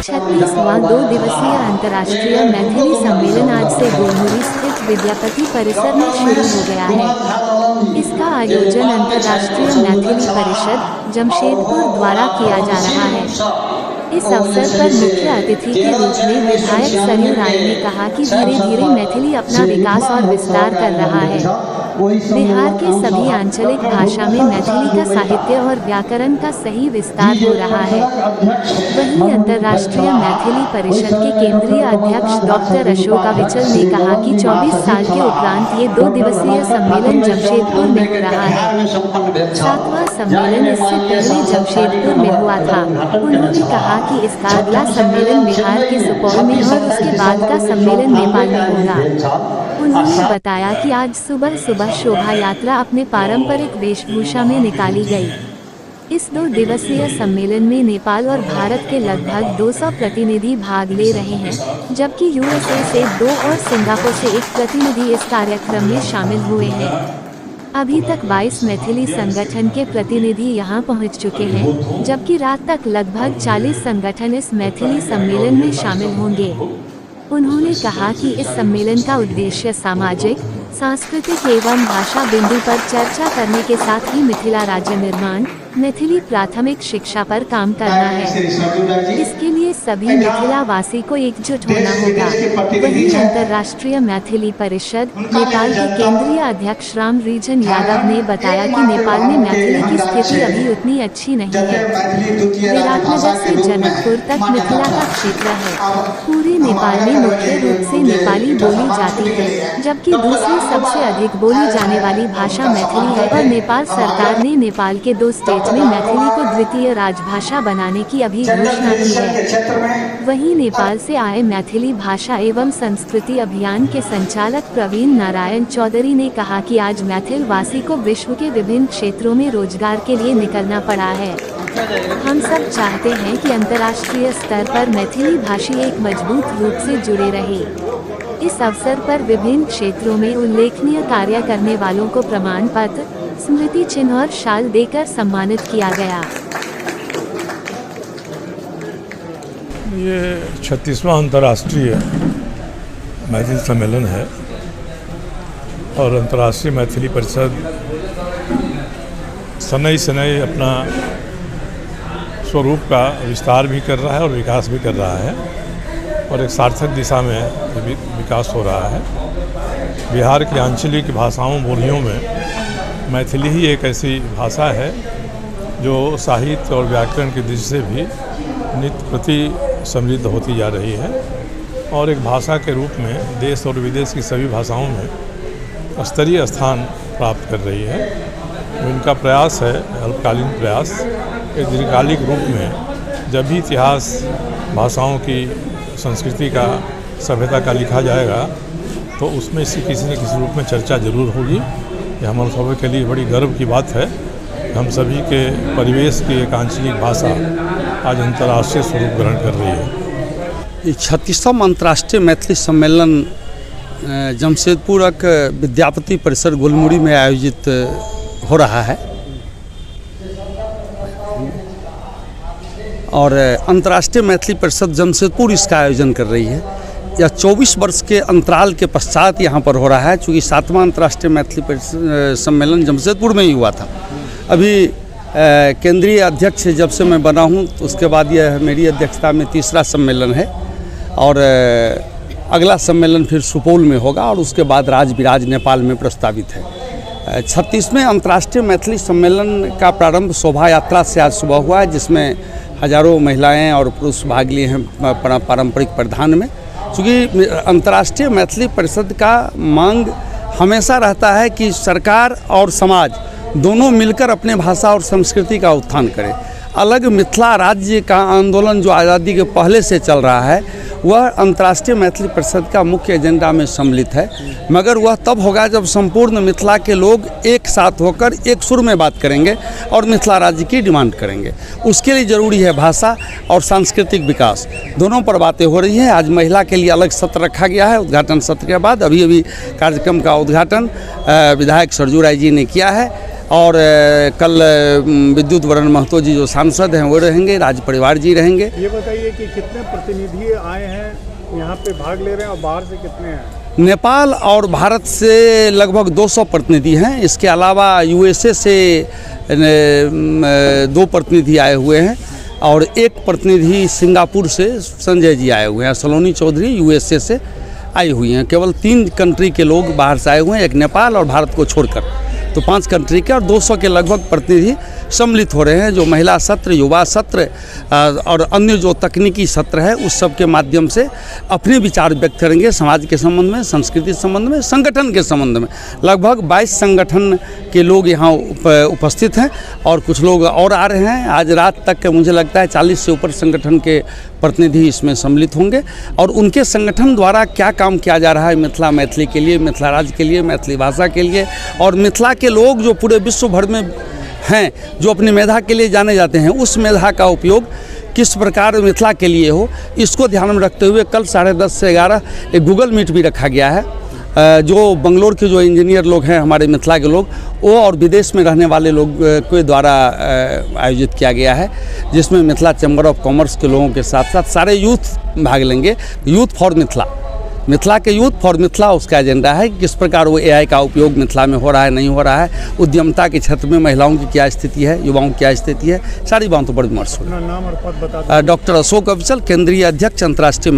36वां 2 दिवसीय अंतर्राष्ट्रीय मैथिली सम्मेलन आज से गोलमुरी स्थित विद्यापति परिसर में शुरू हो गया है। इसका आयोजन अंतर्राष्ट्रीय मैथिली परिषद जमशेदपुर द्वारा किया जा रहा है। इस अवसर पर मुख्य अतिथि के रूप में विधायक सरयू राय ने कहा कि धीरे धीरे मैथिली अपना विकास और विस्तार कर रहा है। बिहार के सभी आंचलिक भाषा में मैथिली का साहित्य और व्याकरण का सही विस्तार हो रहा है। वहीं अंतर्राष्ट्रीय मैथिली परिषद के केंद्रीय अध्यक्ष डॉक्टर अशोक अविचल ने कहा कि 24 साल के उपरांत ये 2 दिवसीय सम्मेलन जमशेदपुर में हो रहा है। 7वां सम्मेलन इससे पहले जमशेदपुर में हुआ था। उन्होंने कहा कि इसका अगला सम्मेलन बिहार के सुपौल में और उसके बाद का सम्मेलन नेपाल में होगा। उन्होंने बताया कि आज सुबह सुबह शोभा यात्रा अपने पारंपरिक वेशभूषा में निकाली गई। इस 2 दिवसीय सम्मेलन में नेपाल और भारत के लगभग 200 प्रतिनिधि भाग ले रहे हैं, जबकि यूएसए से 2 और सिंगापुर से 1 प्रतिनिधि इस कार्यक्रम में शामिल हुए हैं। अभी तक 22 मैथिली संगठन के प्रतिनिधि यहां पहुंच चुके हैं, जबकि रात तक लगभग 40 संगठन इस मैथिली सम्मेलन में शामिल होंगे। उन्होंने कहा कि इस सम्मेलन का उद्देश्य सामाजिक, सांस्कृतिक एवं भाषा बिंदु पर चर्चा करने के साथ ही मिथिला राज्य निर्माण, मैथिली प्राथमिक शिक्षा पर काम करना है। इसके लिए सभी मिथिला वासी को एकजुट होना होगा। वहीं अंतर्राष्ट्रीय मैथिली परिषद नेपाल के केंद्रीय अध्यक्ष राम रिजन यादव ने बताया कि नेपाल में मैथिली की स्थिति अभी उतनी अच्छी नहीं है। विराटनगर से जनकपुर तक मिथिला का क्षेत्र है। पूरे नेपाल में मुख्य रूप से नेपाली बोली जाती है, जबकि दूसरी सबसे अधिक बोली जाने वाली भाषा मैथिली है और नेपाल सरकार ने नेपाल के 2 स्टेट में मैथिली को द्वितीय राजभाषा बनाने की अभी घोषणा की है। वहीं नेपाल से आए मैथिली भाषा एवं संस्कृति अभियान के संचालक प्रवीण नारायण चौधरी ने कहा कि आज मैथिल वासी को विश्व के विभिन्न क्षेत्रों में रोजगार के लिए निकलना पड़ा है। हम सब चाहते हैं कि अंतर्राष्ट्रीय स्तर पर मैथिली भाषी एक मजबूत रूप से जुड़े रहे। इस अवसर पर विभिन्न क्षेत्रों में उल्लेखनीय कार्य करने वालों को प्रमाण पत्र, स्मृति चिन्ह और शाल देकर सम्मानित किया गया। ये 36वां अंतर्राष्ट्रीय मैथिली सम्मेलन है और अंतर्राष्ट्रीय मैथिली परिषद शनै शनै अपना स्वरूप का विस्तार भी कर रहा है और विकास भी कर रहा है और एक सार्थक दिशा में विकास हो रहा है। बिहार की आंचलिक भाषाओं बोलियों में मैथिली ही एक ऐसी भाषा है जो साहित्य और व्याकरण की दृष्टि से भी नित्य प्रति समृद्ध होती जा रही है और एक भाषा के रूप में देश और विदेश की सभी भाषाओं में स्तरीय स्थान प्राप्त कर रही है। इनका प्रयास है, अल्पकालीन प्रयास, एक दीर्घकालिक रूप में जब भी इतिहास भाषाओं की संस्कृति का, सभ्यता का लिखा जाएगा तो उसमें इसकी किसी न किसी रूप में चर्चा जरूर होगी। यह हमारे सभी के लिए बड़ी गर्व की बात है। हम सभी के परिवेश की एक आंचलिक भाषा आज अंतर्राष्ट्रीय स्वरूप ग्रहण कर रही है। 36वां अंतर्राष्ट्रीय मैथिली सम्मेलन जमशेदपुर विद्यापति परिसर गोलमुरी में आयोजित हो रहा है और अंतर्राष्ट्रीय मैथिली परिषद जमशेदपुर इसका आयोजन कर रही है। यह 24 वर्ष के अंतराल के पश्चात यहाँ पर हो रहा है, चूँकि 7वां अंतर्राष्ट्रीय मैथिली सम्मेलन जमशेदपुर में ही हुआ था। अभी केंद्रीय अध्यक्ष जब से मैं बना हूँ तो उसके बाद यह मेरी अध्यक्षता में 3रा सम्मेलन है और अगला सम्मेलन फिर सुपौल में होगा और उसके बाद राजविराज नेपाल में प्रस्तावित है। 36वें अंतर्राष्ट्रीय मैथिली सम्मेलन का प्रारंभ शोभा यात्रा से आज सुबह हुआ है, जिसमें हजारों महिलाएं और पुरुष भाग लिए हैं पारंपरिक परिधान में। क्योंकि अंतर्राष्ट्रीय मैथिली परिषद का मांग हमेशा रहता है कि सरकार और समाज दोनों मिलकर अपने भाषा और संस्कृति का उत्थान करें। अलग मिथिला राज्य का आंदोलन जो आज़ादी के पहले से चल रहा है वह अंतर्राष्ट्रीय मैथिली परिषद का मुख्य एजेंडा में सम्मिलित है, मगर वह तब होगा जब संपूर्ण मिथिला के लोग एक साथ होकर एक सुर में बात करेंगे और मिथिला राज्य की डिमांड करेंगे। उसके लिए ज़रूरी है भाषा और सांस्कृतिक विकास, दोनों पर बातें हो रही हैं। आज महिला के लिए अलग सत्र रखा गया है। उद्घाटन सत्र के बाद अभी कार्यक्रम का उद्घाटन विधायक सरयू राय जी ने किया है और कल विद्युत वरण महतो जी जो सांसद हैं वो रहेंगे, राज परिवार जी रहेंगे। ये बताइए कि कितने प्रतिनिधि आए हैं यहाँ पे भाग ले रहे हैं और बाहर से कितने हैं? नेपाल और भारत से लगभग 200 प्रतिनिधि हैं। इसके अलावा यूएसए से 2 प्रतिनिधि आए हुए हैं और 1 प्रतिनिधि सिंगापुर से संजय जी आए हुए हैं। सलोनी चौधरी यूएसए से आई हुई हैं। केवल 3 कंट्री के लोग बाहर से आए हुए हैं, एक नेपाल और भारत को छोड़कर। तो 5 कंट्री के और 200 के लगभग प्रतिनिधि सम्मिलित हो रहे हैं। जो महिला सत्र, युवा सत्र और अन्य जो तकनीकी सत्र है उस सब के माध्यम से अपने विचार व्यक्त करेंगे समाज के संबंध में, संस्कृति के संबंध में, संगठन के संबंध में। लगभग 22 संगठन के लोग यहाँ उपस्थित हैं और कुछ लोग और आ रहे हैं। आज रात तक मुझे लगता है 40 से ऊपर संगठन के प्रतिनिधि इसमें सम्मिलित होंगे और उनके संगठन द्वारा क्या काम किया जा रहा है मिथिला मैथिली के लिए, मिथिला राज्य के लिए, मैथिली भाषा के लिए, और मिथिला के लोग जो पूरे विश्व भर में हैं, जो अपनी मेधा के लिए जाने जाते हैं, उस मेधा का उपयोग किस प्रकार मिथिला के लिए हो, इसको ध्यान में रखते हुए कल 10:30 से 11 एक गूगल मीट भी रखा गया है। जो बंगलोर के जो इंजीनियर लोग हैं, हमारे मिथिला के लोग, वो और विदेश में रहने वाले लोग के द्वारा आयोजित किया गया है, जिसमें मिथिला चैम्बर ऑफ कॉमर्स के लोगों के साथ साथ सारे यूथ भाग लेंगे। यूथ फॉर मिथिला, मिथिला के यूथ फॉर मिथिला उसका एजेंडा है। किस प्रकार वो AI का उपयोग मिथिला में हो रहा है, नहीं हो रहा है, उद्यमता के क्षेत्र में महिलाओं की क्या स्थिति है, युवाओं की क्या स्थिति है, सारी बातों पर विमर्श होगा। नाम और पद बता। डॉक्टर अशोक अविचल, केंद्रीय अध्यक्ष अंतर्राष्ट्रीय